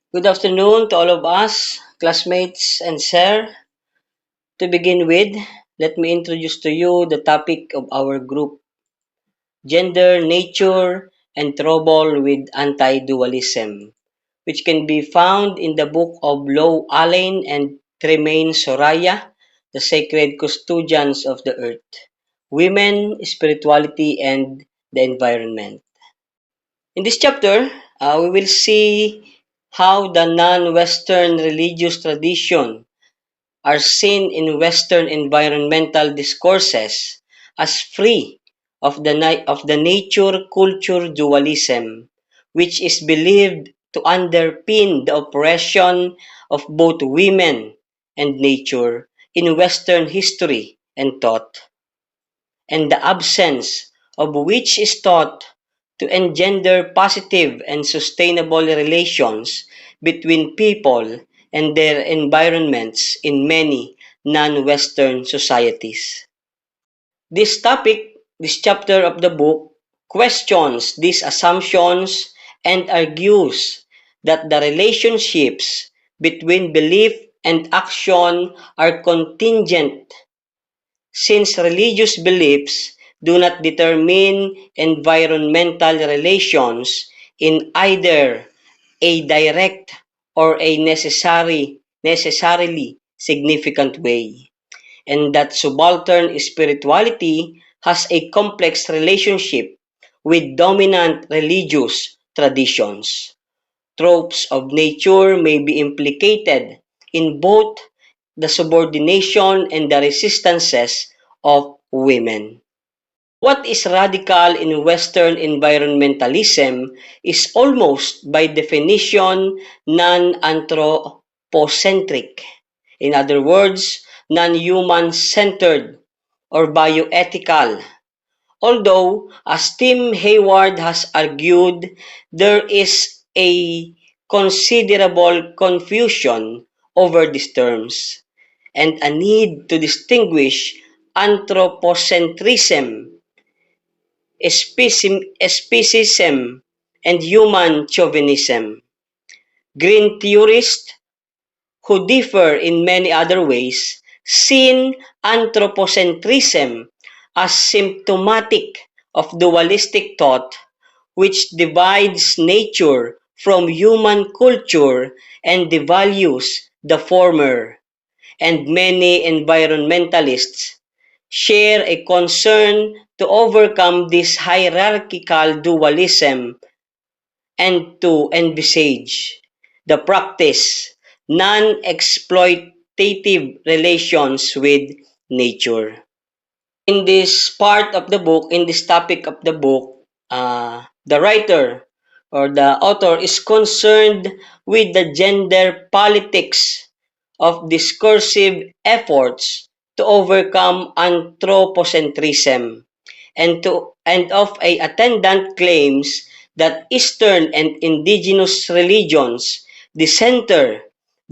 Good afternoon to all of us, classmates and sir. To begin with, let me introduce to you the topic of our group, gender, nature, and trouble with anti-dualism, which can be found in the book of Low Allen and Tremaine Soraya, The Sacred Custodians of the Earth, Women, Spirituality, and the Environment. In this chapter, we will see how the non-Western religious tradition are seen in Western environmental discourses as free of the nature-culture dualism, which is believed to underpin the oppression of both women and nature in Western history and thought, and the absence of which is thought to engender positive and sustainable relations between people and their environments in many non-Western societies. This chapter of the book, questions these assumptions and argues that the relationships between belief and action are contingent, since religious beliefs do not determine environmental relations in either a direct or a necessarily significant way, and that subaltern spirituality has a complex relationship with dominant religious traditions. Tropes of nature may be implicated in both the subordination and the resistances of women. What is radical in Western environmentalism is almost by definition non-anthropocentric. In other words, non-human centered or bioethical. Although, as Tim Hayward has argued, there is a considerable confusion over these terms and a need to distinguish anthropocentrism, speciesism, and human chauvinism. Green theorists, who differ in many other ways, see anthropocentrism as symptomatic of dualistic thought, which divides nature from human culture and devalues the former, and many environmentalists share a concern to overcome this hierarchical dualism and to envisage the practice non-exploitative relations with nature. In this part of the book, in this topic of the book, the writer or the author is concerned with the gender politics of discursive efforts to overcome anthropocentrism and of a attendant claims that Eastern and indigenous religions decenter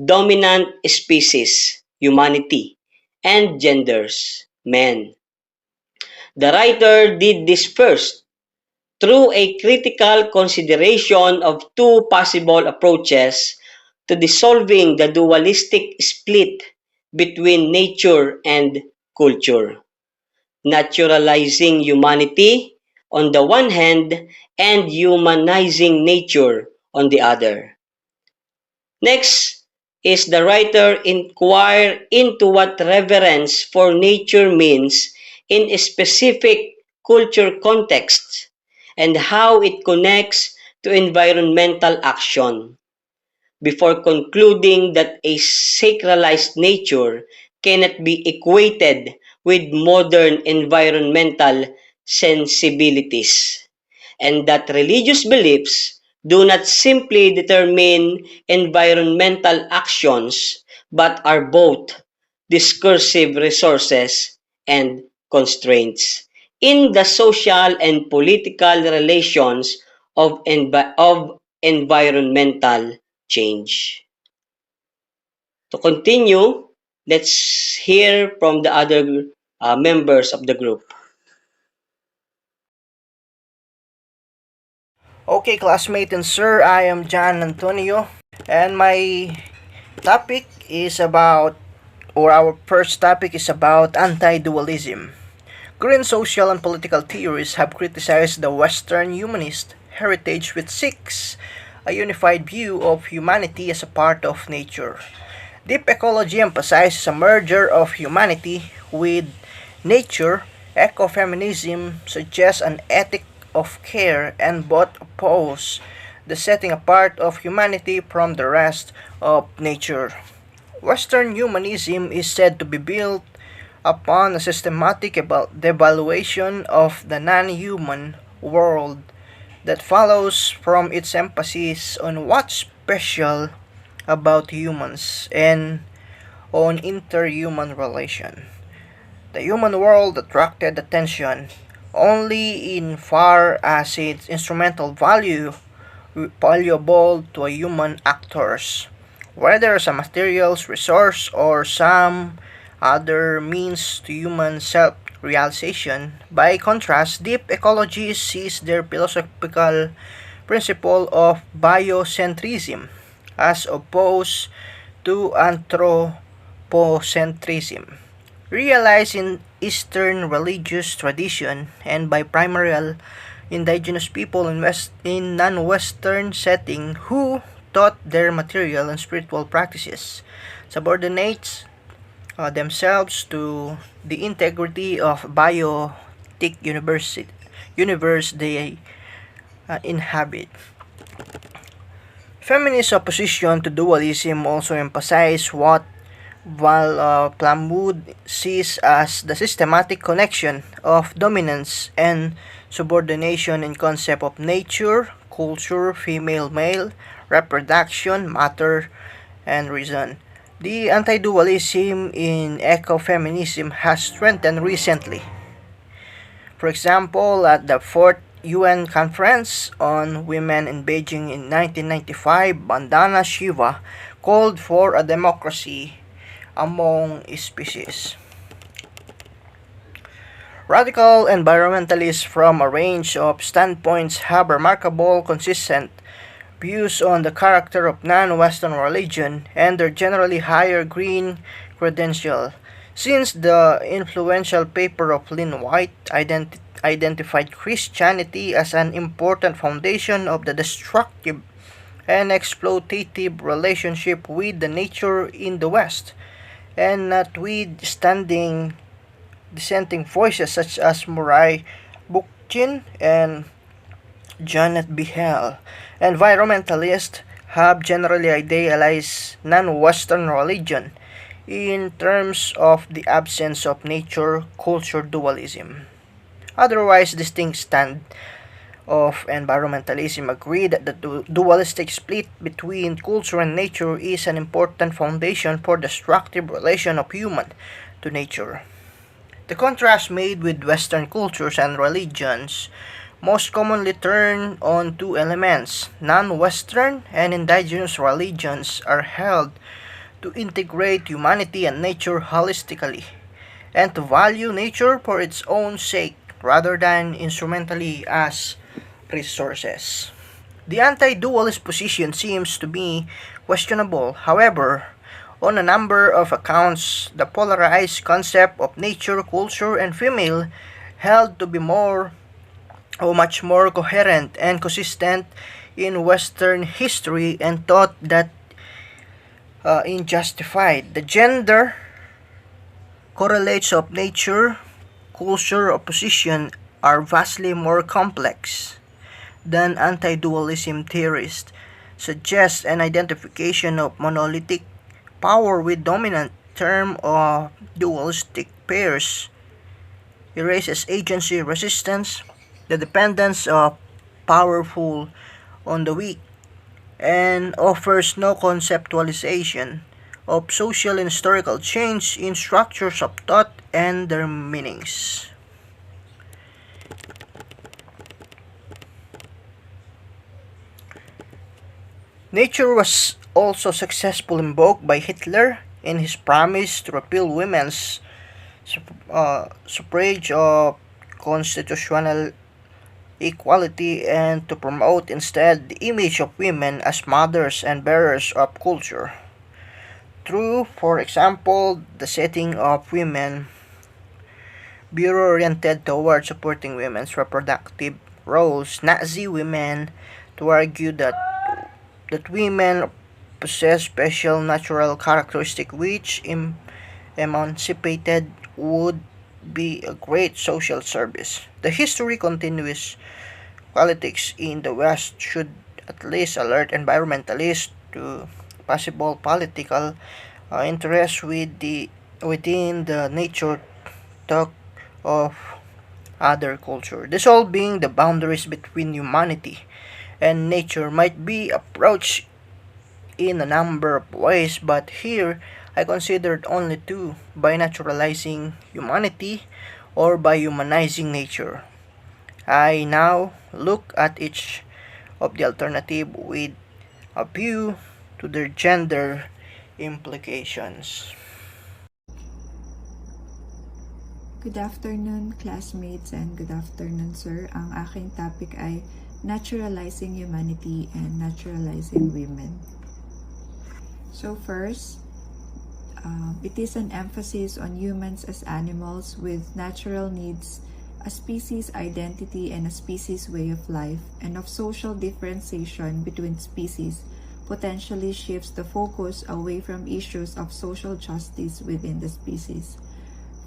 dominant species, humanity, and genders, men. The writer did this first through a critical consideration of two possible approaches to dissolving the dualistic split between nature and culture, naturalizing humanity on the one hand and humanizing nature on the other. Next is the writer inquire into what reverence for nature means in a specific culture context and how it connects to environmental action, before concluding that a sacralized nature cannot be equated with modern environmental sensibilities, and that religious beliefs do not simply determine environmental actions but are both discursive resources and constraints in the social and political relations of environmental change. To continue, let's hear from the other members of the group. Okay, classmate and sir, I am John Antonio. And topic is about, our first topic is about anti-dualism. Green social and political theories have criticized the Western humanist heritage, which seeks a unified view of humanity as a part of nature. Deep ecology emphasizes a merger of humanity with nature. Ecofeminism suggests an ethic of care, and both oppose the setting apart of humanity from the rest of nature. Western humanism is said to be built upon a systematic devaluation of the non-human world that follows from its emphasis on what's special about humans and on interhuman relation. The human world attracted attention only in far as its instrumental value valuable to a human actors, whether as a materials resource or some other means to human self-realization. By contrast, deep ecology sees their philosophical principle of biocentrism as opposed to anthropocentrism, realized in Eastern religious tradition and by primarily indigenous people in non-Western setting who taught their material and spiritual practices subordinates themselves to the integrity of biotic universe they inhabit. Feminist opposition to dualism also emphasized what Plumwood sees as the systematic connection of dominance and subordination in concept of nature, culture, female-male, reproduction, matter, and reason. The anti-dualism in ecofeminism has strengthened recently. For example, at the fourth UN Conference on Women in Beijing in 1995, Vandana Shiva called for a democracy among species. Radical environmentalists from a range of standpoints have remarkable consistent views on the character of non-Western religion and their generally higher green credential. Since the influential paper of Lynn White identified Christianity as an important foundation of the destructive and exploitative relationship with the nature in the West, and notwithstanding dissenting voices such as Murray Bookchin and Janet B. Hale, environmentalists have generally idealized non-Western religion in terms of the absence of nature-culture dualism. Otherwise distinct stand of environmentalism agree that the dualistic split between culture and nature is an important foundation for the destructive relation of human to nature. The contrast made with Western cultures and religions most commonly turn on two elements. Non-Western and indigenous religions are held to integrate humanity and nature holistically, and to value nature for its own sake rather than instrumentally as resources. The anti-dualist position seems to be questionable. However, on a number of accounts, the polarized concept of nature, culture, and female held to be much more coherent and consistent in Western history and thought that injustified. The gender correlates of nature, culture, opposition are vastly more complex than anti-dualism theorists suggest. An identification of monolithic power with dominant term of dualistic pairs erases agency resistance, the dependence of powerful on the weak, and offers no conceptualization of social and historical change in structures of thought and their meanings. Nature was also successfully invoked by Hitler in his promise to repeal women's suffrage of constitutional equality and to promote instead the image of women as mothers and bearers of culture. Through, for example, the setting of women bureau oriented toward supporting women's reproductive roles, Nazi women to argue that women possess special natural characteristics which emancipated would be a great social service. The history continues. Politics in the West should at least alert environmentalists to possible political interest within the nature talk of other culture. Dissolving the boundaries between humanity and nature might be approached in a number of ways, but here I considered only two: by naturalizing humanity or by humanizing nature. I now look at each of the alternative with a view to their gender implications. Good afternoon, classmates, and good afternoon, sir. Ang aking topic ay naturalizing humanity and naturalizing women. So first, it is an emphasis on humans as animals with natural needs, a species identity and a species way of life, and of social differentiation between species, potentially shifts the focus away from issues of social justice within the species.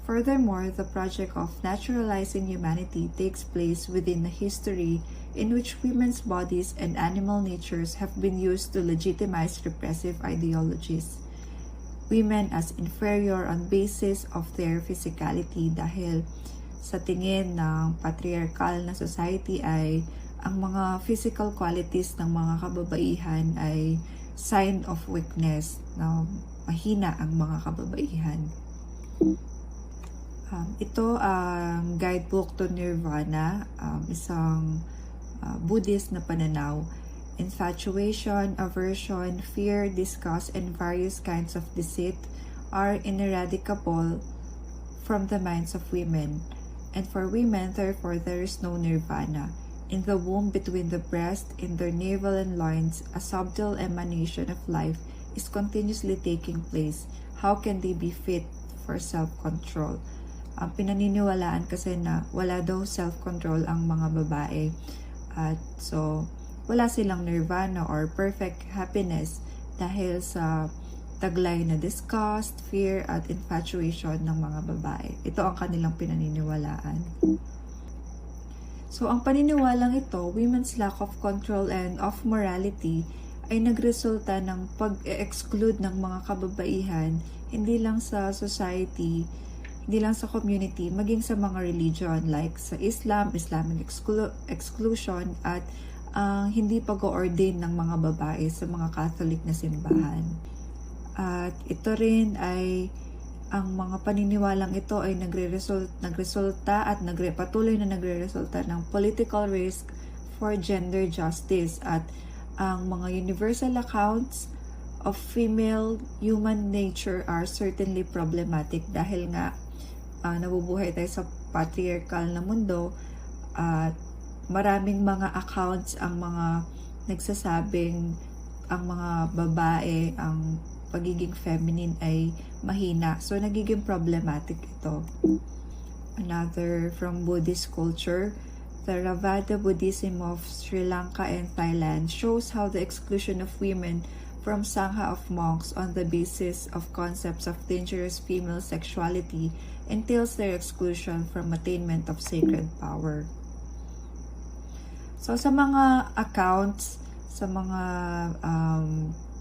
Furthermore, the project of naturalizing humanity takes place within a history in which women's bodies and animal natures have been used to legitimize repressive ideologies. Women as inferior on basis of their physicality dahil sa tingin ng patriarchal na society ay ang mga physical qualities ng mga kababaihan ay sign of weakness, na mahina ang mga kababaihan. Ito ang guidebook to Nirvana, isang Buddhist na pananaw. Infatuation, aversion, fear, disgust, and various kinds of deceit are ineradicable from the minds of women. And for women, therefore, there is no nirvana. In the womb between the breast, in their navel and loins, a subtle emanation of life is continuously taking place. How can they be fit for self-control? Pinaniniwalaan kasi na wala daw self-control ang mga babae. At so, wala silang nirvana or perfect happiness dahil sa taglay na disgust, fear, at infatuation ng mga babae. Ito ang kanilang pinaniniwalaan. So, ang paniniwalang ito, women's lack of control and of morality, ay nagresulta ng pag-exclude ng mga kababaihan, hindi lang sa society, hindi lang sa community, maging sa mga religion like sa Islam, Islamic exclusion, at hindi pag-ordain ng mga babae sa mga Catholic na simbahan. At ito rin ay, ang mga paniniwalang ito ay nagresulta at patuloy na nagreresulta ng political risk for gender justice, at ang mga universal accounts of female human nature are certainly problematic dahil nga nabubuhay tayo sa patriarchal na mundo at maraming mga accounts ang mga nagsasabing ang mga babae, ang pagiging feminine ay mahina. So, nagiging problematic ito. Another from Buddhist culture, the Theravada Buddhism of Sri Lanka and Thailand shows how the exclusion of women from Sangha of monks on the basis of concepts of dangerous female sexuality entails their exclusion from attainment of sacred power. So sa mga accounts, sa mga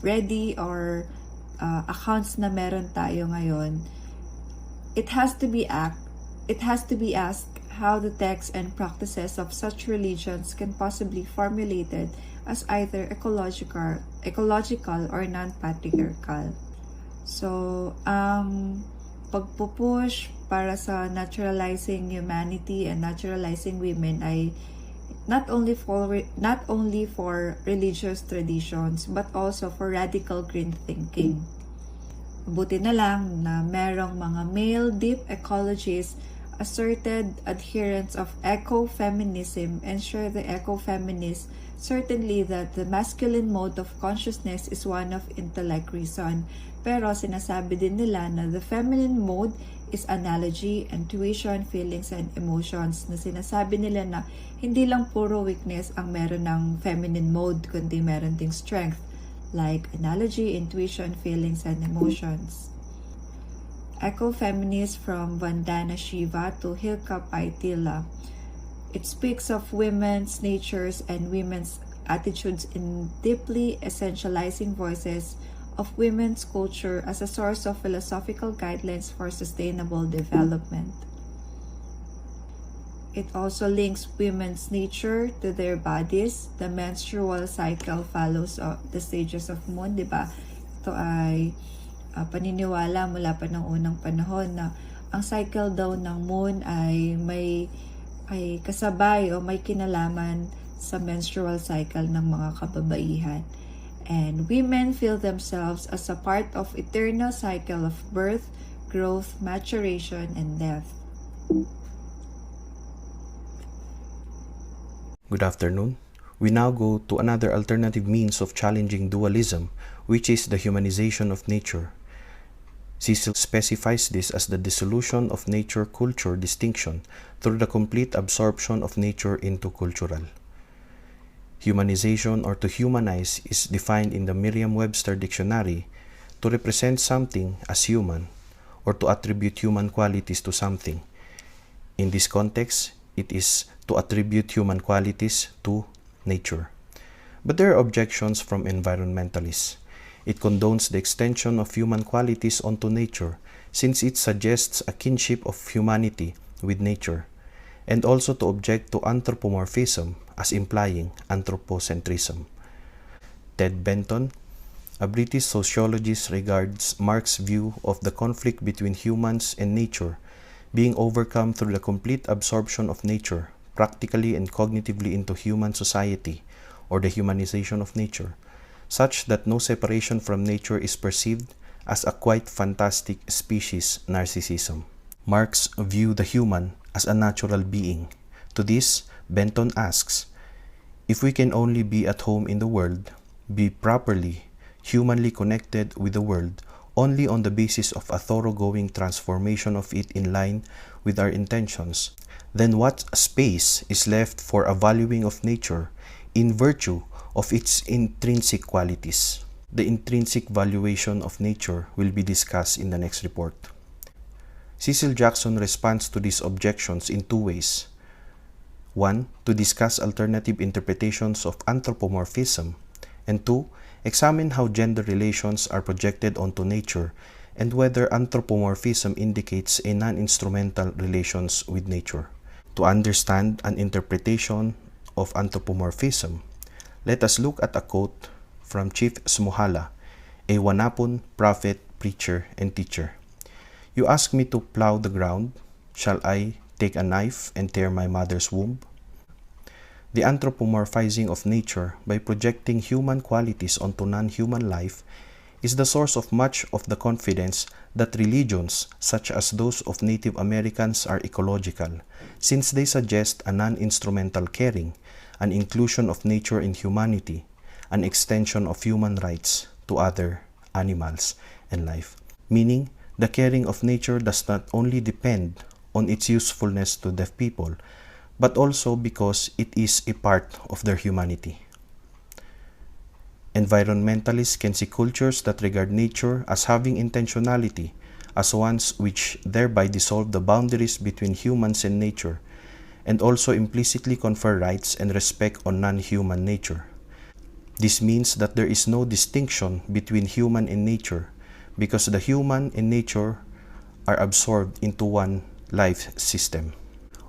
ready or accounts na meron tayo ngayon, it has to be asked how the texts and practices of such religions can possibly be formulated as either ecological or non-patriarchal. So, ang pagpupush para sa naturalizing humanity and naturalizing women ay not only for religious traditions but also for radical green thinking. Buti na lang na merong mga male deep ecologists asserted adherents of ecofeminism ensure the ecofeminists certainly that the masculine mode of consciousness is one of intellect reason. Pero sinasabi din nila na the feminine mode is analogy, intuition, feelings, and emotions, na sinasabi nila na hindi lang puro weakness ang meron ng feminine mode, kundi meron ding strength, like analogy, intuition, feelings, and emotions. Ecofeminist from Vandana Shiva to Hilkap Aitila. It speaks of women's natures and women's attitudes in deeply essentializing voices of women's culture as a source of philosophical guidelines for sustainable development. It also links women's nature to their bodies. The menstrual cycle follows the stages of moon, di ba? Ito ay paniniwala mula pa ng unang panahon na ang cycle daw ng moon ay kasabay o may kinalaman sa menstrual cycle ng mga kababaihan. And women feel themselves as a part of eternal cycle of birth, growth, maturation, and death. Good afternoon. We now go to another alternative means of challenging dualism, which is the humanization of nature. Cecil specifies this as the dissolution of nature-culture distinction through the complete absorption of nature into cultural. Humanization or to humanize is defined in the Merriam-Webster dictionary to represent something as human or to attribute human qualities to something. In this context, it is to attribute human qualities to nature. But there are objections from environmentalists. It condones the extension of human qualities onto nature since it suggests a kinship of humanity with nature, and also to object to anthropomorphism as implying anthropocentrism. Ted Benton, a British sociologist, regards Marx's view of the conflict between humans and nature being overcome through the complete absorption of nature, practically and cognitively into human society, or the humanization of nature, such that no separation from nature is perceived as a quite fantastic species narcissism. Marx viewed the human as a natural being. To this, Benton asks, if we can only be at home in the world, be properly, humanly connected with the world, only on the basis of a thoroughgoing transformation of it in line with our intentions, then what space is left for a valuing of nature in virtue of its intrinsic qualities? The intrinsic valuation of nature will be discussed in the next report. Cecil Jackson responds to these objections in two ways. One, to discuss alternative interpretations of anthropomorphism, and two, examine how gender relations are projected onto nature and whether anthropomorphism indicates a non-instrumental relations with nature. To understand an interpretation of anthropomorphism, let us look at a quote from Chief Smohala, a Wanapun prophet, preacher, and teacher. You ask me to plow the ground. Shall I take a knife and tear my mother's womb? The anthropomorphizing of nature by projecting human qualities onto non-human life is the source of much of the confidence that religions such as those of Native Americans are ecological, since they suggest a non-instrumental caring, an inclusion of nature in humanity, an extension of human rights to other animals and life. Meaning, the caring of nature does not only depend on its usefulness to deaf people, but also because it is a part of their humanity. Environmentalists can see cultures that regard nature as having intentionality, as ones which thereby dissolve the boundaries between humans and nature, and also implicitly confer rights and respect on non-human nature. This means that there is no distinction between human and nature, because the human and nature are absorbed into one life system.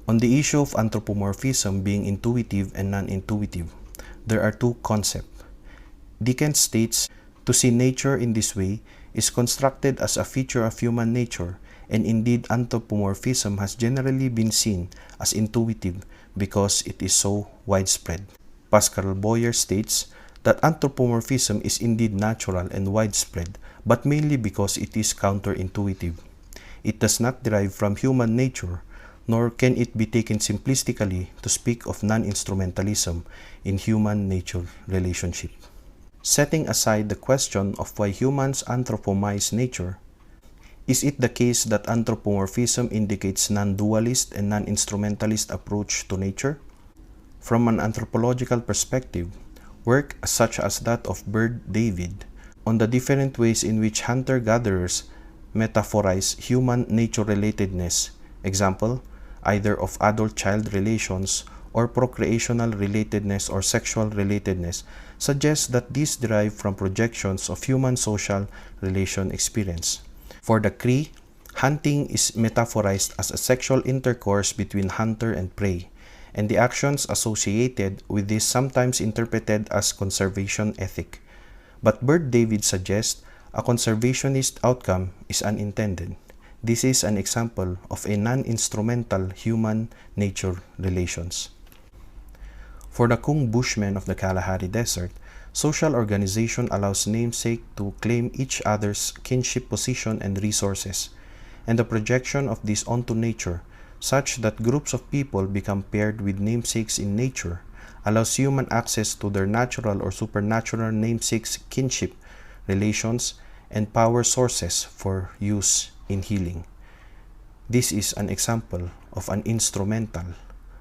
On the issue of anthropomorphism being intuitive and non-intuitive, there are two concepts. Dickens states, to see nature in this way is constructed as a feature of human nature, and indeed anthropomorphism has generally been seen as intuitive because it is so widespread. Pascal Boyer states that anthropomorphism is indeed natural and widespread, but mainly because it is counterintuitive. It does not derive from human nature, nor can it be taken simplistically to speak of non-instrumentalism in human-nature relationship. Setting aside the question of why humans anthropomorphize nature, is it the case that anthropomorphism indicates non-dualist and non-instrumentalist approach to nature? From an anthropological perspective, work such as that of Bird David on the different ways in which hunter-gatherers metaphorize human-nature relatedness, example, either of adult-child relations or procreational relatedness or sexual relatedness, suggests that these derive from projections of human social relation experience. For the Cree, hunting is metaphorized as a sexual intercourse between hunter and prey, and the actions associated with this sometimes interpreted as conservation ethic. But Bird David suggests a conservationist outcome is unintended. This is an example of a non-instrumental human-nature relations. For the Kung Bushmen of the Kalahari Desert, social organization allows namesake to claim each other's kinship position and resources, and the projection of this onto nature, such that groups of people become paired with namesakes in nature, allows human access to their natural or supernatural namesakes kinship relations and power sources for use in healing. This is an example of an instrumental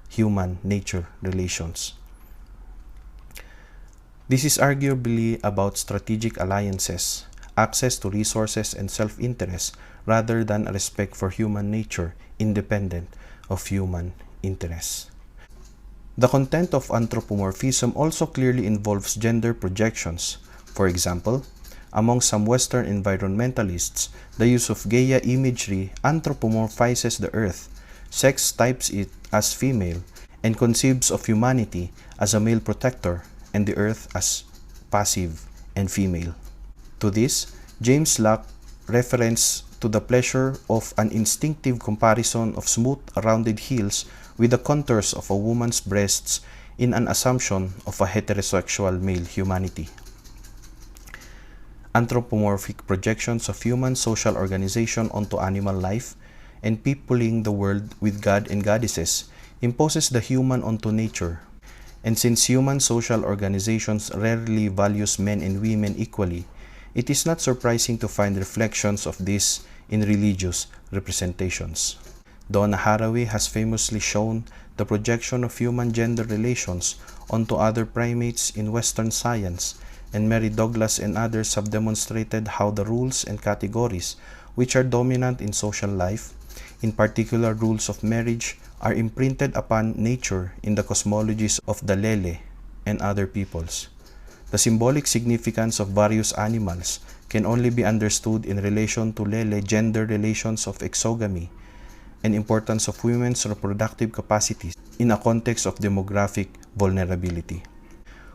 human-nature relations. This is arguably about strategic alliances, access to resources and self-interest rather than a respect for human nature independent of human interests. The content of anthropomorphism also clearly involves gender projections. For example, among some Western environmentalists, the use of Gaia imagery anthropomorphizes the earth, sex types it as female, and conceives of humanity as a male protector and the earth as passive and female. To this, James Locke reference to the pleasure of an instinctive comparison of smooth, rounded heels with the contours of a woman's breasts in an assumption of a heterosexual male humanity. Anthropomorphic projections of human social organization onto animal life and peopling the world with god and goddesses imposes the human onto nature. And since human social organizations rarely values men and women equally, it is not surprising to find reflections of this in religious representations. Donna Haraway has famously shown the projection of human gender relations onto other primates in Western science, and Mary Douglas and others have demonstrated how the rules and categories which are dominant in social life, in particular rules of marriage, are imprinted upon nature in the cosmologies of the Lele and other peoples. The symbolic significance of various animals can only be understood in relation to Lele gender relations of exogamy and importance of women's reproductive capacities in a context of demographic vulnerability.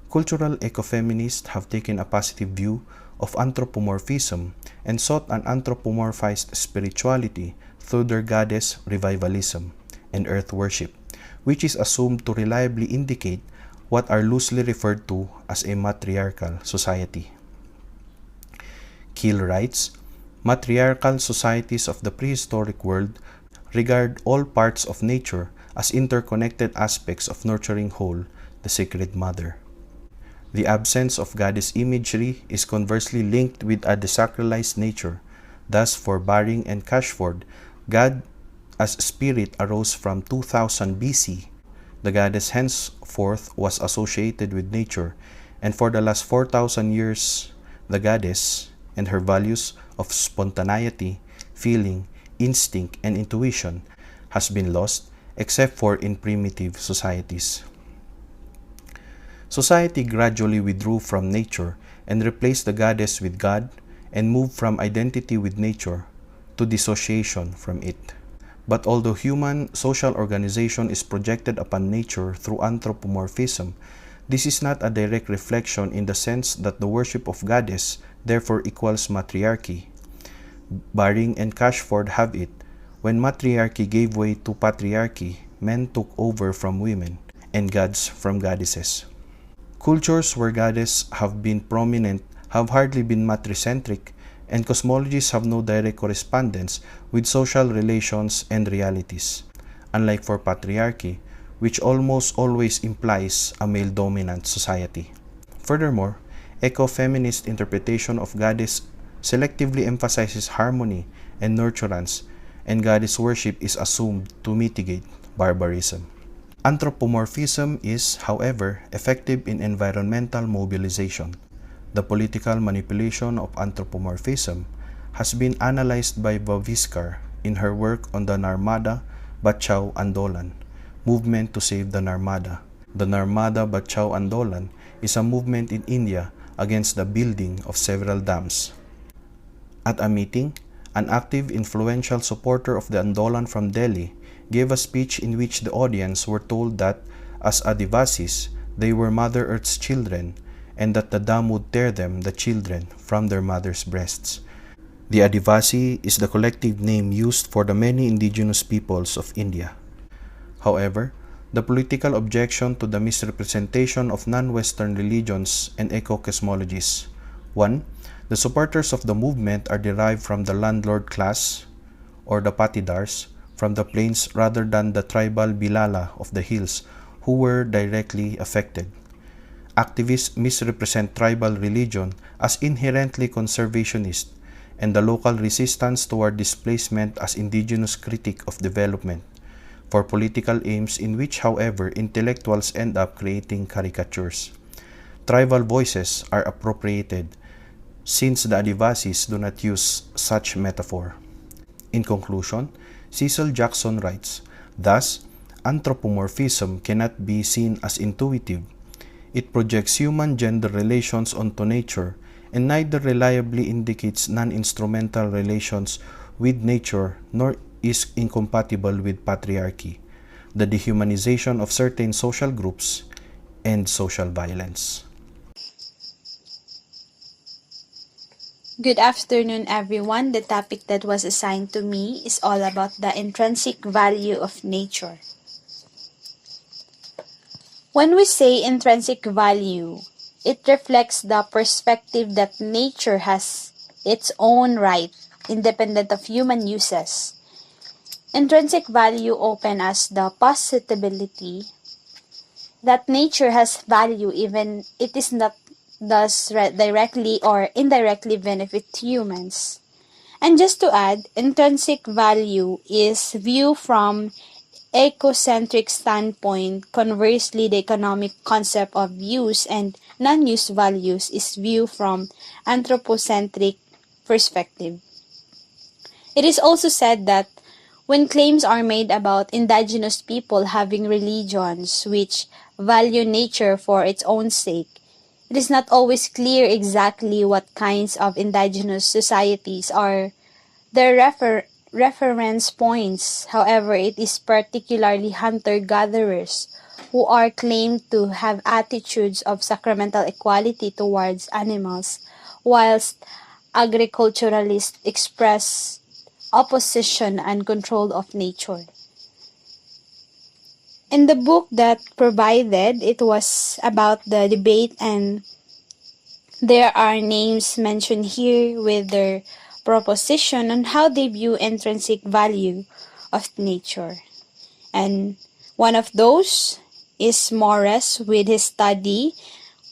Cultural ecofeminists have taken a positive view of anthropomorphism and sought an anthropomorphized spirituality through their goddess revivalism and earth worship, which is assumed to reliably indicate what are loosely referred to as a matriarchal society. Keel writes, matriarchal societies of the prehistoric world regard all parts of nature as interconnected aspects of nurturing whole, the sacred mother. The absence of goddess imagery is conversely linked with a desacralized nature. Thus, for Baring and Cashford, God as spirit arose from 2000 BC. The goddess henceforth was associated with nature, and for the last 4,000 years, the goddess and her values of spontaneity, feeling, instinct, and intuition has been lost, except for in primitive societies. Society gradually withdrew from nature and replaced the goddess with God, and moved from identity with nature to dissociation from it. But although human social organization is projected upon nature through anthropomorphism, this is not a direct reflection in the sense that the worship of goddess therefore equals matriarchy. Baring and Cashford have it. When matriarchy gave way to patriarchy, men took over from women, and gods from goddesses. Cultures where goddesses have been prominent have hardly been matricentric, and cosmologies have no direct correspondence with social relations and realities. unlike for patriarchy, which almost always implies a male-dominant society. Furthermore, ecofeminist interpretation of goddess selectively emphasizes harmony and nurturance, and goddess worship is assumed to mitigate barbarism. Anthropomorphism is, however, effective in environmental mobilization. The political manipulation of anthropomorphism has been analyzed by Vaviskar in her work on the Narmada Bachao Andolan, movement to save the Narmada. The Narmada Bachao Andolan is a movement in India against the building of several dams. At a meeting, an active, influential supporter of the Andolan from Delhi gave a speech in which the audience were told that, as Adivasis, they were Mother Earth's children, and that the dam would tear them, the children, from their mother's breasts. The Adivasi is the collective name used for the many indigenous peoples of India. However, the political objection to the misrepresentation of non-Western religions and eco-cosmologies. 1. The supporters of the movement are derived from the landlord class, or the patidars, from the plains rather than the tribal Bilala of the hills, who were directly affected. Activists misrepresent tribal religion as inherently conservationist, and the local resistance toward displacement as indigenous critique of development, for political aims in which, however, intellectuals end up creating caricatures. Tribal voices are appropriated, since the Adivasis do not use such metaphor. In conclusion, Cecil Jackson writes, thus, anthropomorphism cannot be seen as intuitive. It projects human gender relations onto nature and neither reliably indicates non-instrumental relations with nature nor is incompatible with patriarchy, the dehumanization of certain social groups, and social violence. Good afternoon, everyone. The topic that was assigned to me is all about the intrinsic value of nature. When we say intrinsic value, it reflects the perspective that nature has its own right, independent of human uses. Intrinsic value opens us the possibility that nature has value even it is not does directly or indirectly benefit humans. And just to add, intrinsic value is viewed from ecocentric standpoint. Conversely, the economic concept of use and non-use values is viewed from anthropocentric perspective. It is also said that when claims are made about indigenous people having religions which value nature for its own sake, it is not always clear exactly what kinds of indigenous societies are their reference points. However, it is particularly hunter-gatherers who are claimed to have attitudes of sacramental equality towards animals, whilst agriculturalists express opposition and control of nature. In the book that provided, it was about the debate, and there are names mentioned here with their proposition on how they view intrinsic value of nature. And one of those is Morris with his study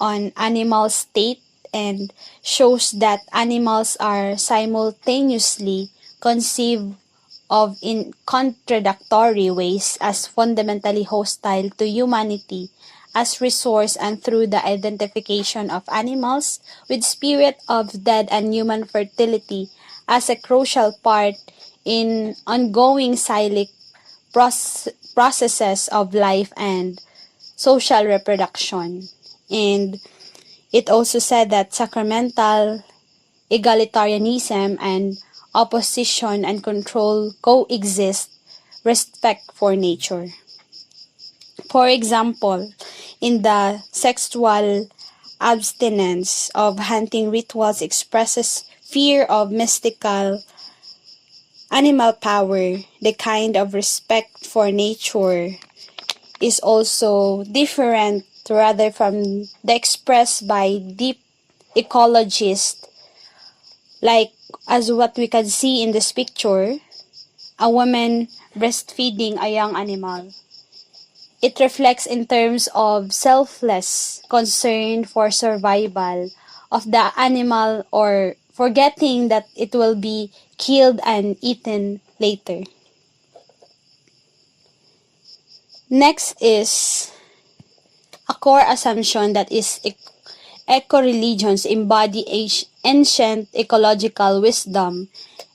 on animal state and shows that animals are simultaneously conceived of in contradictory ways as fundamentally hostile to humanity as resource, and through the identification of animals with spirit of dead and human fertility as a crucial part in ongoing cyclic processes of life and social reproduction. And it also said that sacramental egalitarianism and opposition and control coexist, respect for nature. For example, in the sexual abstinence of hunting rituals expresses fear of mystical animal power. The kind of respect for nature is also different rather from the expressed by deep ecologists, like as what we can see in this picture, a woman breastfeeding a young animal. It reflects in terms of selfless concern for survival of the animal or forgetting that it will be killed and eaten later. Next is a core assumption that is eco-religions embody ancient ecological wisdom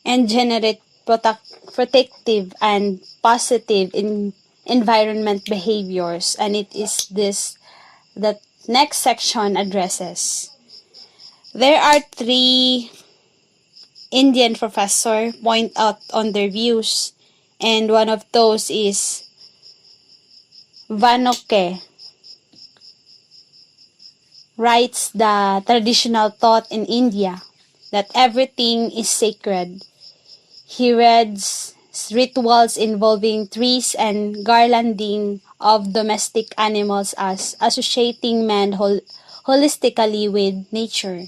and generate protective and positive environment behaviors, and it is this that next section addresses. There are three Indian professors point out on their views, and one of those is Vanoke, writes the traditional thought in India that everything is sacred. He reads rituals involving trees and garlanding of domestic animals as associating man holistically with nature.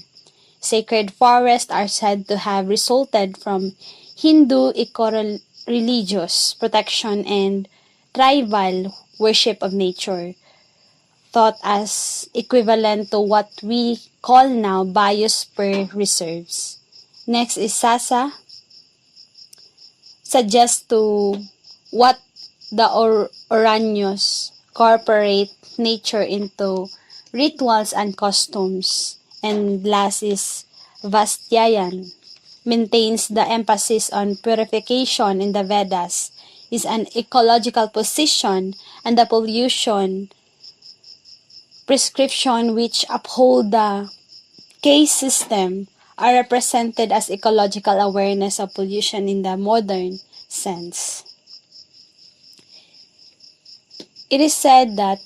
Sacred forests are said to have resulted from Hindu eco-religious protection and tribal worship of nature, thought as equivalent to what we call now biosphere reserves. Next is Sasa, suggests to what the Oranyos corporate nature into rituals and costumes. And last is Vastyayan, maintains the emphasis on purification in the Vedas is an ecological position and the pollution prescription which uphold the case system are represented as ecological awareness of pollution in the modern sense. It is said that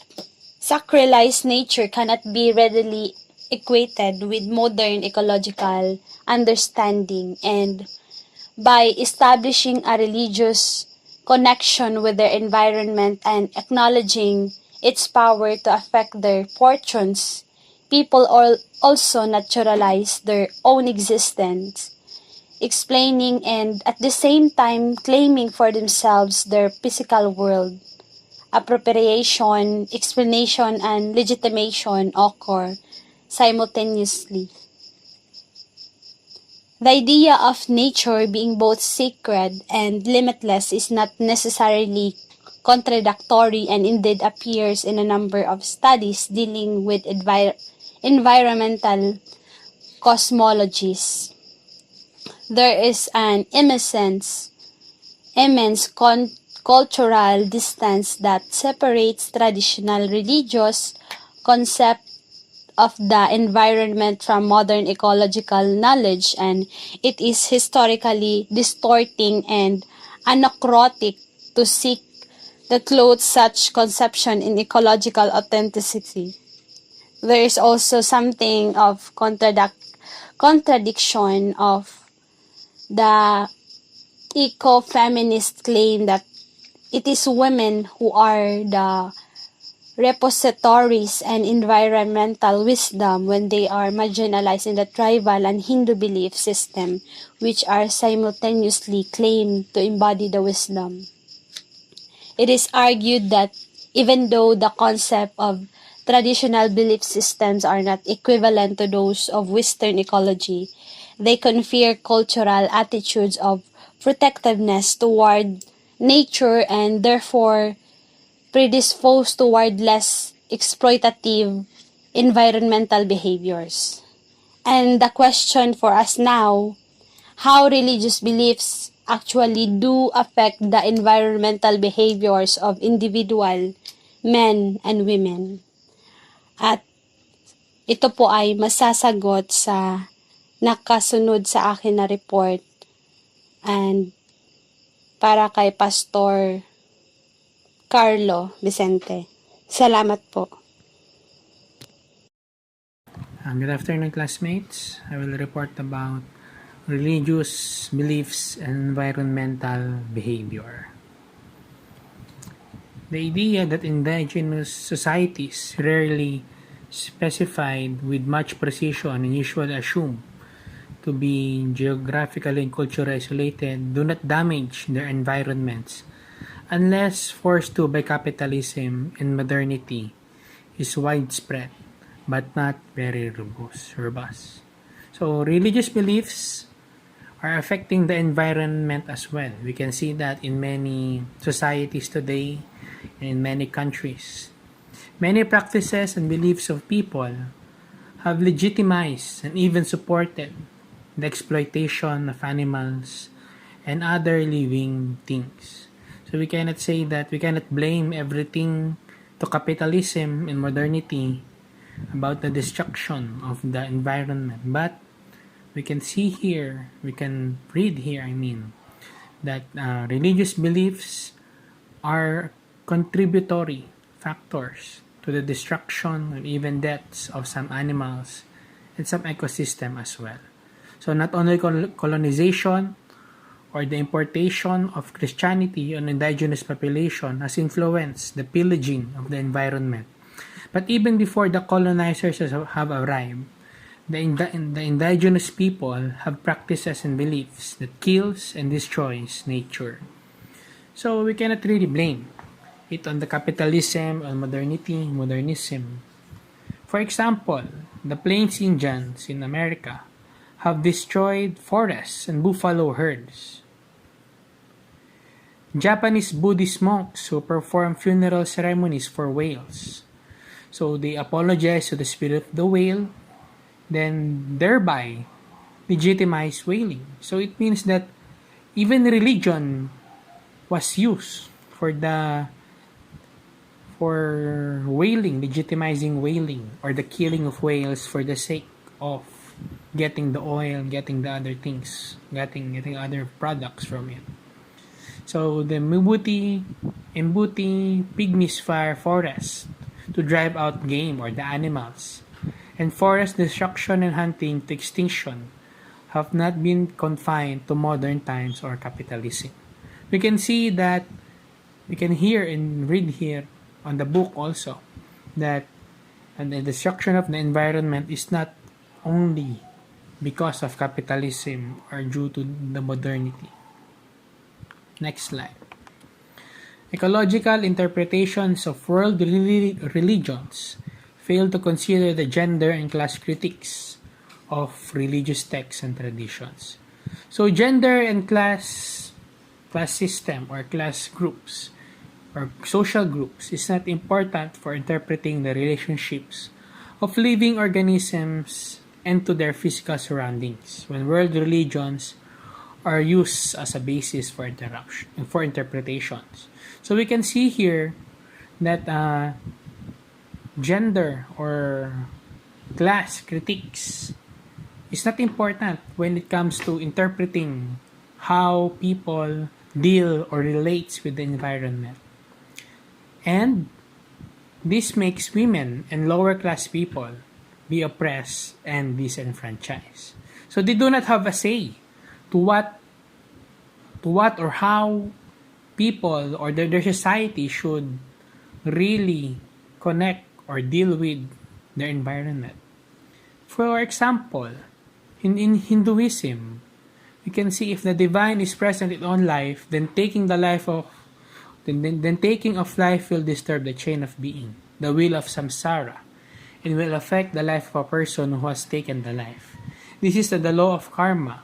sacralized nature cannot be readily equated with modern ecological understanding, and by establishing a religious connection with their environment and acknowledging its power to affect their fortunes, people also naturalize their own existence, explaining and at the same time claiming for themselves their physical world. Appropriation, explanation, and legitimation occur simultaneously. The idea of nature being both sacred and limitless is not necessarily contradictory and indeed appears in a number of studies dealing with environmental cosmologies. There is an immense cultural distance that separates traditional religious concept of the environment from modern ecological knowledge, and it is historically distorting and anachronistic to seek to clothe such conception in ecological authenticity. There is also something of contradiction of the eco-feminist claim that it is women who are the repositories and environmental wisdom when they are marginalized in the tribal and Hindu belief system, which are simultaneously claimed to embody the wisdom. It is argued that even though the concept of traditional belief systems are not equivalent to those of Western ecology, they confer cultural attitudes of protectiveness toward nature and therefore predisposed toward less exploitative environmental behaviors. And the question for us now, how religious beliefs actually do affect the environmental behaviors of individual men and women. At ito po ay masasagot sa nakasunod sa akin na report and para kay Pastor Carlo Vicente. Salamat po. Good afternoon, classmates. I will report about religious beliefs and environmental behavior. The idea that indigenous societies rarely specified with much precision and usually assume to be geographically and culturally isolated do not damage their environments unless forced to by capitalism and modernity is widespread but not very robust. So religious beliefs are affecting the environment as well. We can see that in many societies today and in many countries. Many practices and beliefs of people have legitimized and even supported the exploitation of animals and other living things. So we cannot say that we cannot blame everything to capitalism and modernity about the destruction of the environment. But we can see here, we can read here, that religious beliefs are contributory factors to the destruction and even deaths of some animals and some ecosystem as well. So not only colonization or the importation of Christianity on indigenous population has influenced the pillaging of the environment, but even before the colonizers have arrived, the indigenous people have practices and beliefs that kills and destroys nature. So we cannot really blame it on the capitalism or modernism. For example, the Plains Indians in America have destroyed forests and buffalo herds. Japanese Buddhist monks who perform funeral ceremonies for whales. So they apologize to the spirit of the whale, then thereby legitimize whaling. So it means that even religion was used for whaling, legitimizing whaling or the killing of whales for the sake of getting the oil, getting the other things, getting other products from it. So the Mbuti pygmies fire forests to drive out game or the animals. And forest destruction and hunting to extinction have not been confined to modern times or capitalism. We can see that, we can hear and read here on the book also, that the destruction of the environment is not only because of capitalism or due to the modernity. Next slide. Ecological interpretations of world religions fail to consider the gender and class critiques of religious texts and traditions. So gender and class system or class groups or social groups is not important for interpreting the relationships of living organisms and to their physical surroundings when world religions are used as a basis for interpretations. So we can see here that gender or class critiques is not important when it comes to interpreting how people deal or relates with the environment. And this makes women and lower class people be oppressed and disenfranchised. So they do not have a say to what or how people or their society should really connect or deal with their environment. For example, in Hinduism, we can see if the divine is present in all life, then taking of life will disturb the chain of being, the wheel of samsara, and will affect the life of a person who has taken the life. This is the law of karma.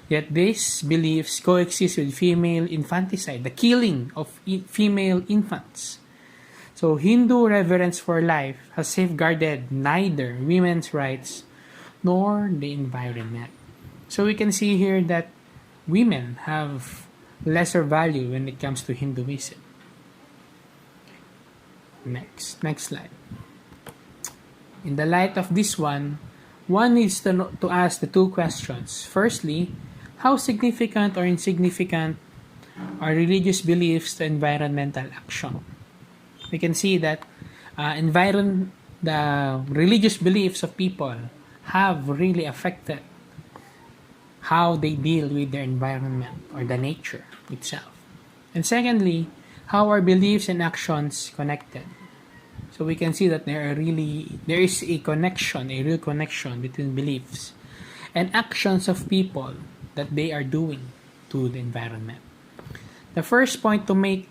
Yet these beliefs coexist with female infanticide, the killing of female infants. So Hindu reverence for life has safeguarded neither women's rights nor the environment. So we can see here that women have lesser value when it comes to Hinduism. Next slide. In the light of this one needs to ask the two questions. Firstly, how significant or insignificant are religious beliefs to environmental action? We can see that the religious beliefs of people have really affected how they deal with their environment or the nature itself. And secondly, how are beliefs and actions connected? So we can see that there is a real connection between beliefs and actions of people that they are doing to the environment. The first point to make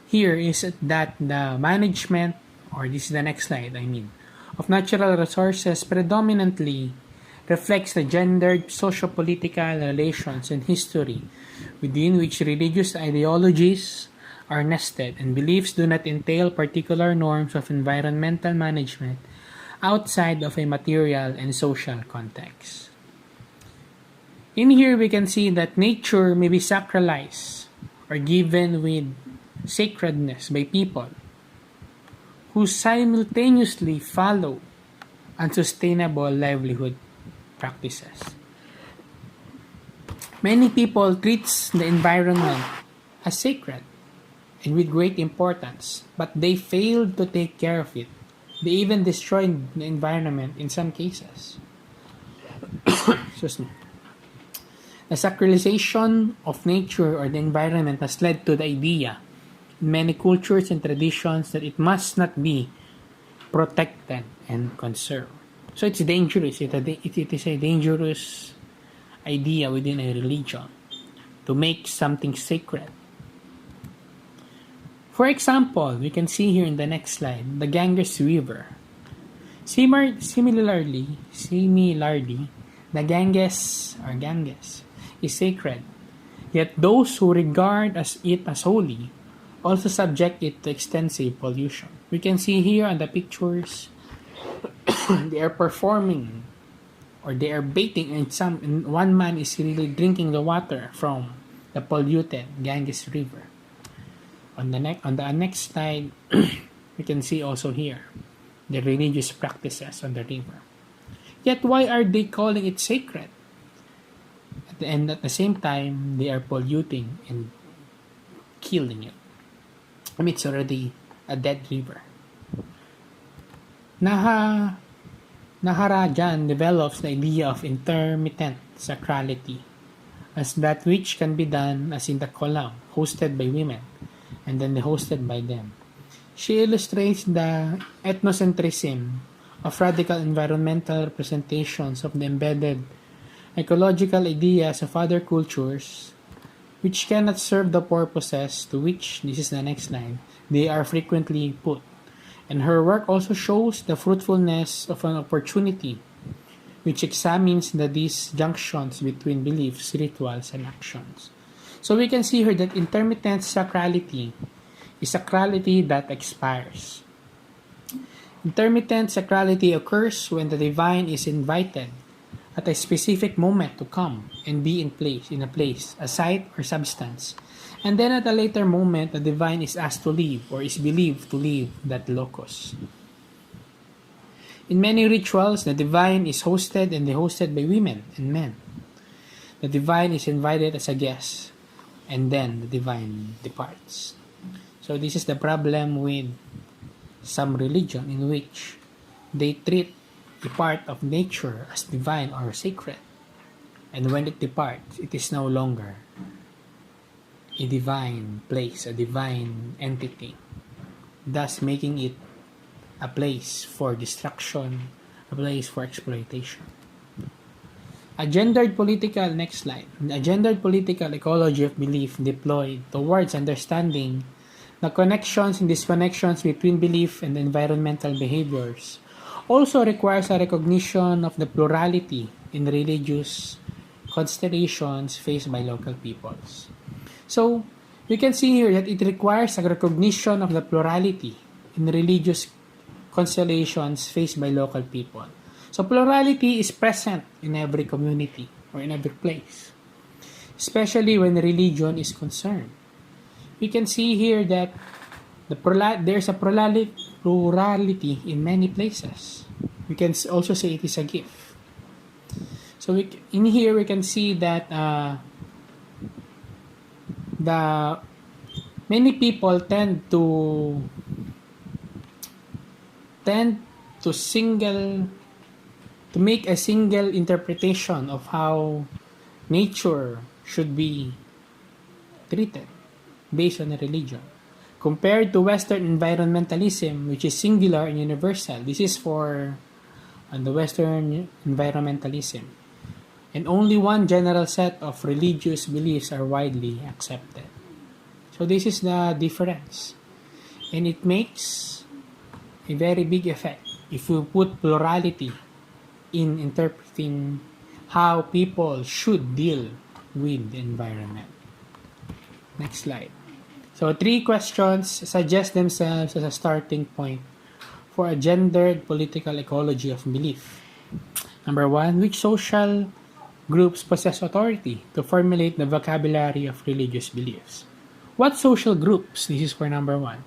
here is that the management, or this is the next slide, of natural resources predominantly reflects the gendered socio-political relations and history within which religious ideologies are nested, and beliefs do not entail particular norms of environmental management outside of a material and social context. In here, we can see that nature may be sacralized or given with sacredness by people who simultaneously follow unsustainable livelihood practices. Many people treat the environment as sacred and with great importance, but they failed to take care of it. They even destroyed the environment in some cases. Excuse me. The sacralization of nature or the environment has led to the idea in many cultures and traditions that it must not be protected and conserved. So it's dangerous. It is a dangerous idea within a religion to make something sacred. For example, we can see here in the next slide the Ganges River. Similarly, the Ganges is sacred. Yet those who regard it as holy also subject it to extensive pollution. We can see here on the pictures they are performing or they are bathing and one man is really drinking the water from the polluted Ganges River. On the next slide, we can see also here the religious practices on the river. Yet why are they calling it sacred? And at the same time, they are polluting and killing it. It's already a dead river. Naharajan develops the idea of intermittent sacrality as that which can be done as in the column, hosted by women, and then hosted by them. She illustrates the ethnocentrism of radical environmental representations of the embedded ecological ideas of other cultures which cannot serve the purposes to which, this is the next line, they are frequently put. And her work also shows the fruitfulness of an opportunity which examines the disjunctions between beliefs, rituals, and actions. So we can see here that intermittent sacrality is sacrality that expires. Intermittent sacrality occurs when the divine is invited at a specific moment to come and be in a place, a site or substance. And then at a later moment, the divine is asked to leave or is believed to leave that locus. In many rituals, the divine is hosted and hosted by women and men. The divine is invited as a guest and then the divine departs. So this is the problem with some religion in which they treat the part of nature as divine or sacred. And when it departs, it is no longer a divine place, a divine entity, thus making it a place for destruction, a place for exploitation. A gendered political ecology of belief deployed towards understanding the connections and disconnections between belief and environmental behaviors also requires a recognition of the plurality in religious constellations faced by local peoples. So, we can see here that it requires a recognition of the plurality in religious constellations faced by local people. So, plurality is present in every community or in every place, especially when religion is concerned. We can see here that there's a plurality in many places. We can also say it is a gift. So in here we can see that the many people tend to make a single interpretation of how nature should be treated based on a religion, compared to Western environmentalism, which is singular and universal. This is for the Western environmentalism, and only one general set of religious beliefs are widely accepted. So this is the difference, and it makes a very big effect if we put plurality in interpreting how people should deal with the environment. Next slide. So 3 questions suggest themselves as a starting point for a gendered political ecology of belief. Number 1, which social groups possess authority to formulate the vocabulary of religious beliefs? What social groups? This is for number 1.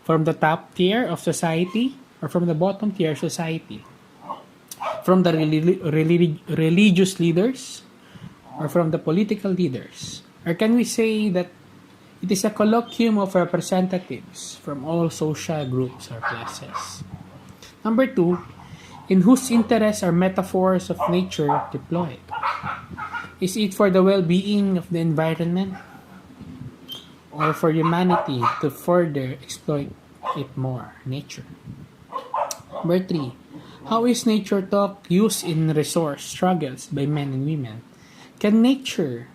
From the top tier of society or from the bottom tier of society? From the religious leaders or from the political leaders? Or can we say that it is a colloquium of representatives from all social groups or classes? Number 2, in whose interests are metaphors of nature deployed? Is it for the well-being of the environment or for humanity to further exploit it more, nature? Number 3, how is nature talk used in resource struggles by men and women? Can nature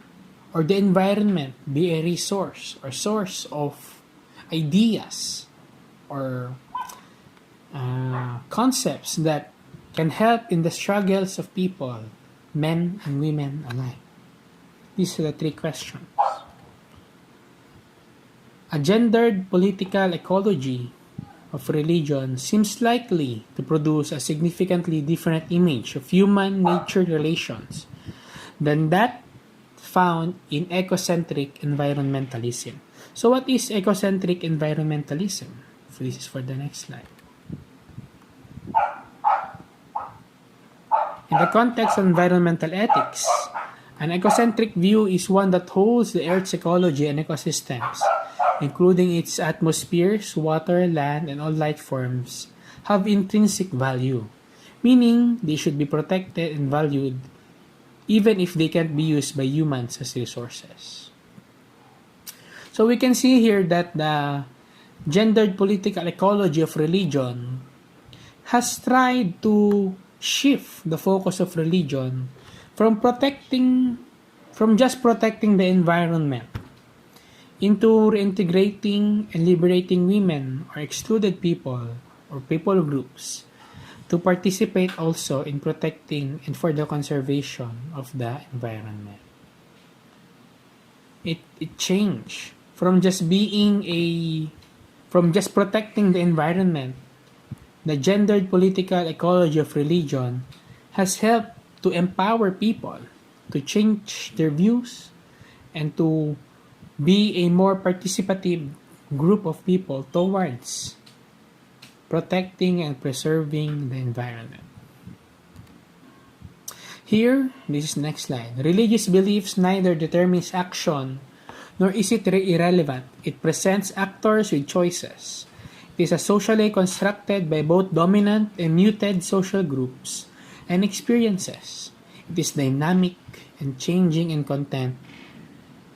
or the environment be a resource or source of ideas or concepts that can help in the struggles of people, men and women alike? These are the 3 questions. A gendered political ecology of religion seems likely to produce a significantly different image of human-nature relations than that found in ecocentric environmentalism. So what is ecocentric environmentalism? So this is for the next slide. In the context of environmental ethics, an ecocentric view is one that holds the Earth's ecology and ecosystems, including its atmospheres, water, land, and all life forms, have intrinsic value, meaning they should be protected and valued even if they can't be used by humans as resources. So we can see here that the gendered political ecology of religion has tried to shift the focus of religion from just protecting the environment into reintegrating and liberating women or excluded people or people groups to participate also in protecting and for the conservation of the environment. It changed from just protecting the environment. The gendered political ecology of religion has helped to empower people to change their views and to be a more participative group of people towards protecting and preserving the environment. Here, this is next slide. Religious beliefs neither determines action nor is it irrelevant. It presents actors with choices. It is a socially constructed by both dominant and muted social groups and experiences. It is dynamic and changing in content.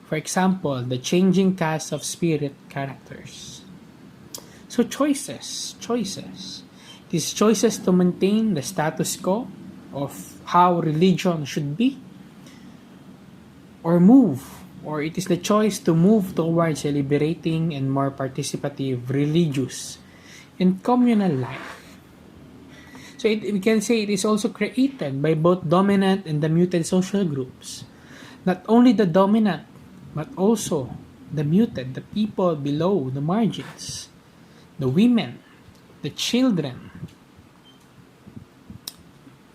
For example, the changing cast of spirit characters. So choices. It is choices to maintain the status quo of how religion should be or it is the choice to move towards a liberating and more participative religious and communal life. So we can say it is also created by both dominant and the muted social groups. Not only the dominant, but also the muted, the people below the margins, the women, the children.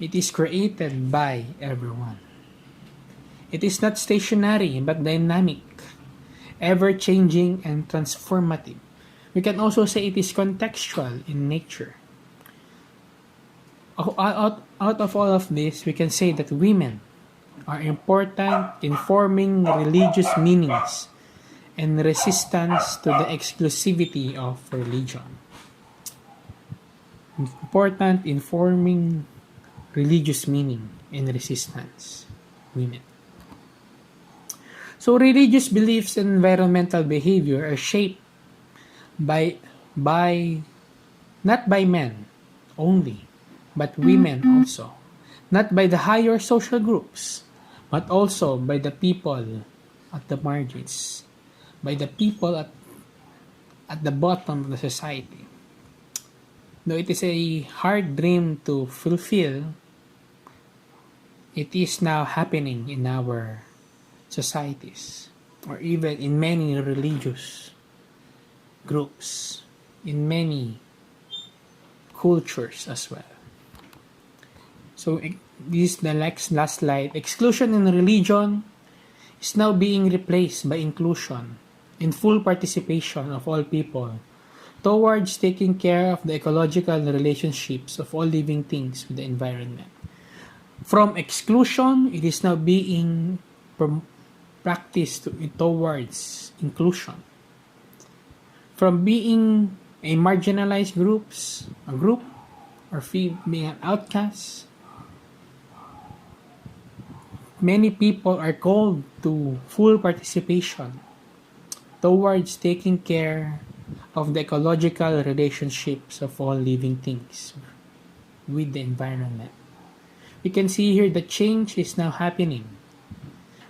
It is created by everyone. It is not stationary but dynamic, ever-changing and transformative. We can also say it is contextual in nature. Out of all of this, we can say that women are important in forming religious meanings and resistance to the exclusivity of religion. Important in forming religious meaning and resistance, women. So religious beliefs and environmental behavior are shaped by not by men only, but women also. Not by the higher social groups, but also by the people at the margins, by the people at the bottom of the society. Though it is a hard dream to fulfill, it is now happening in our societies, or even in many religious groups, in many cultures as well. So this is the last slide. Exclusion in religion is now being replaced by inclusion in full participation of all people towards taking care of the ecological relationships of all living things with the environment. From exclusion, it is now being practiced towards inclusion. From being a marginalized a group, or being an outcast, many people are called to full participation towards taking care of the ecological relationships of all living things with the environment. We can see here the change is now happening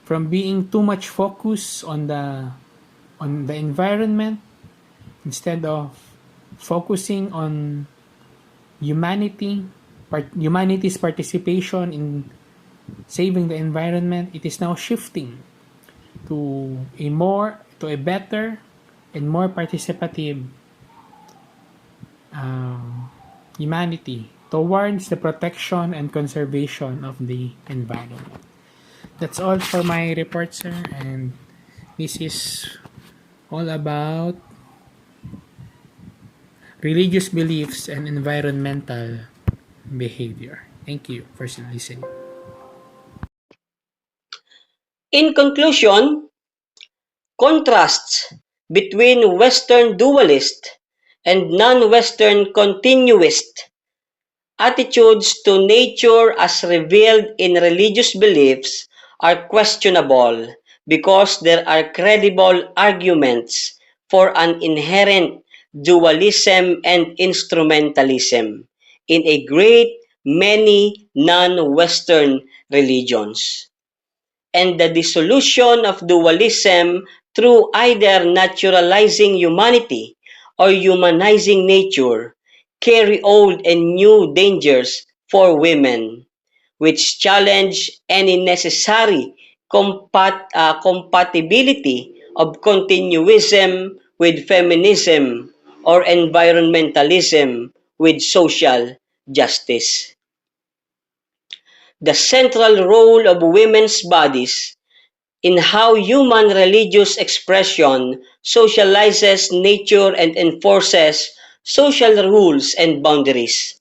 from being too much focus on the environment instead of focusing on humanity's participation in saving the environment. It is now shifting to a better and more participative humanity towards the protection and conservation of the environment. That's all for my report, sir, and this is all about religious beliefs and environmental behavior. Thank you for listening. In conclusion, contrasts between Western dualist and non-Western continuist attitudes to nature as revealed in religious beliefs are questionable because there are credible arguments for an inherent dualism and instrumentalism in a great many non-Western religions, and the dissolution of dualism through either naturalizing humanity or humanizing nature carry old and new dangers for women, which challenge any necessary compatibility of continuism with feminism or environmentalism with social justice. The central role of women's bodies in how human religious expression socializes nature and enforces social rules and boundaries,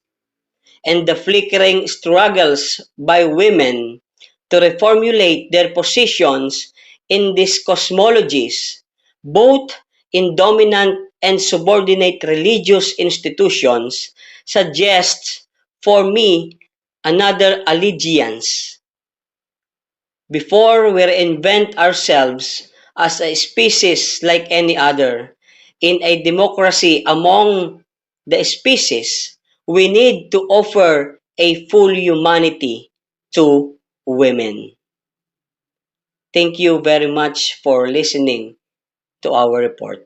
and the flickering struggles by women to reformulate their positions in these cosmologies, both in dominant and subordinate religious institutions, suggests for me another allegiance before we reinvent ourselves as a species like any other. In a democracy among the species, we need to offer a full humanity to women. Thank you very much for listening to our report.